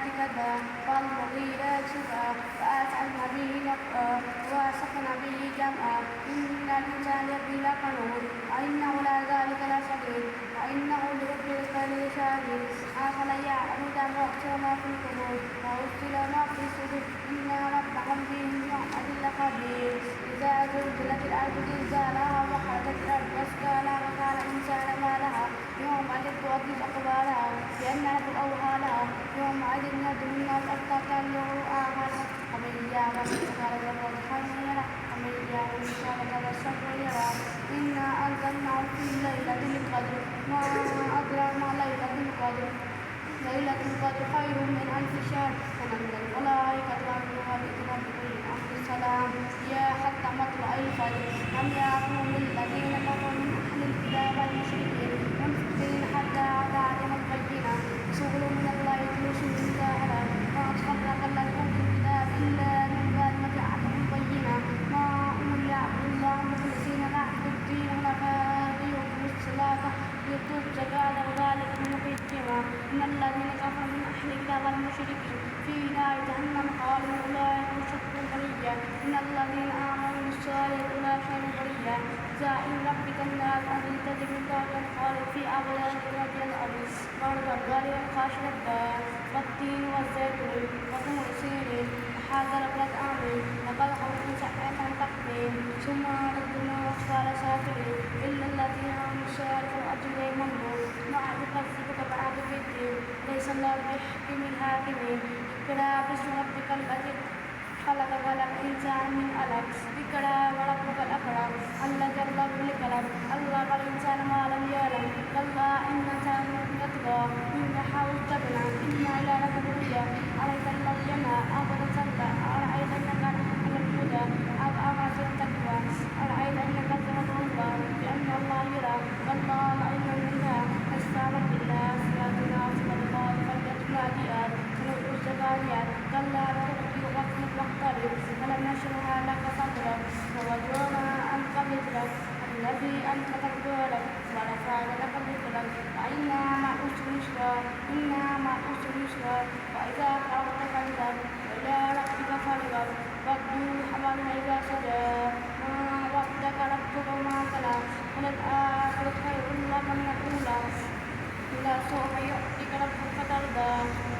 والعاديات كذا فالمغيرات سبا فأثرن به نقعا ووسطن به جمعا إن الإنسان لفي لكنود وإنه على ذلك لشهيد وإنه لرب الرزق لشهيد أفلا يعبدون وأكثر ما في القبور وأرسل ما في الصدور إن ربهم بهم يومئذ لخبير إذا زلزلت الأرض زلزالها وأخرجت الأرض أثقالها وقال الإنسان ما لها يومئذ تحدث أخبارها بأن ربك أوحى لها يومئذ يدعو الناس أشتاتا ليروا أعمالهم ومن يعمل مثقال ذرة خيرا يره ومن يعمل مثقال ذرة شرا يره إنا أنزلناه في ليلة القدر ما أدراك ما ليلة القدر ليلة القدر خير من ألف شهر تنزل الملائكة والروح بإذن ربهم أمر السلام يا حتى مطلع الفجر لم يكن للذين كفروا من أهل الكتاب والمشركين منفقين حتى تعلم البينة رسول من الله يتلو سنة ظاهرة ما أصدق الذين أوتوا الكتاب إلا من بعد ما جاءتهم البينة ما أمر يعبد الله مخلصين له الدين حنفاء ويقيموا الصلاة ويؤتوا الزكاة وذلك من حكمة إن الذين كفروا من أهل الكتاب والمشركين في نار جهنم خالدون أولئك هم شر البرية إن الذين آمنوا بالصالحات أولئك خير البرية جزاء ربك النار أن تجد من تحتها خالد في أبواب رضي الأرض والجبال والخاشعة والتين والزيتون وطور سينين هذا لقد آمن لقد خلقنا سحرة تقديم ثم ردنا أسفل سافلين إلا الذين آمنوا الصالحات والأجر ممنون ما تكذبك بعد بالدين ليس الله بحكم الحاكمين اقرأ باسم ربك الذي خلق الإنسان من علق اقرأ وربك الأكرم الذي علم بالقلم علم الإنسان ما لم يعلم كلا إن الإنسان يطغى إن حاول تبنى إن إلى ربك الرجع أرأيت الذي ينهى أبدا صلى أرأيت إن كان على الهدى أو أمر التقوى أرأيت إن كذب الله بأن الله يرى والله علم منها أستغفر بالله صلاتنا صلى الله فليتناديات سنوء الزبانيات كلا تؤتي وقت واقترب ولم نشرها لك صدرك ووضعنا عنك وزرك الذي أنقض ظهرك ورفعنا لك ذكرك وإنا مع العسر يسرا إنا مع العسر يسرا وإذا فرغت فانصب وإلى ربك فارغب واقضي حوالي إذا سجى ما ودك ربك وما قلى وللآخرة خير لك من الأولى إلا سوف يعطيك ربك فترضى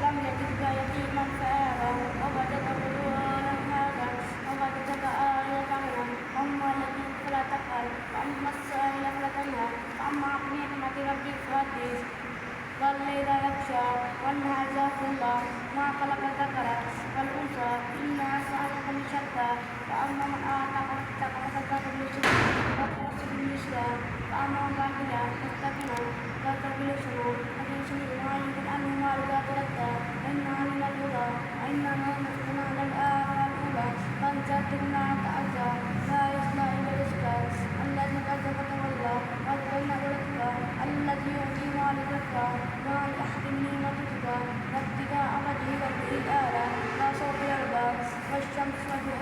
لم يجدك يتيما فآوى ووجدك ضلالا هدى ووجدك عائلة أما الذي فلا تقهر وأما السائل فلا تنهر وأما بنعمة ربك فحدث والليل يغشى والنهار إذا جلى ما خلق الذكر والأنثى إنا سعيكم شتى فأما من أعطى واتقى فسوف باليسرى وسيحاسب باليسرى وأما من بخل واستغنى فسيبصر فسيصلى ما يمكن أن يمال إذا تردى إنها من الهدى وإنا نحن على الآخرة الأولى فانتظرنا تعزى لا يصلى إلا الأشقى الذي كذب وتولى والذين يتقى الذي يؤتي مال يتقى ما لأحد نعمة تجزى وابتغاء وجه ربه الأعلى لا سوف يرضى والشمس وضحاها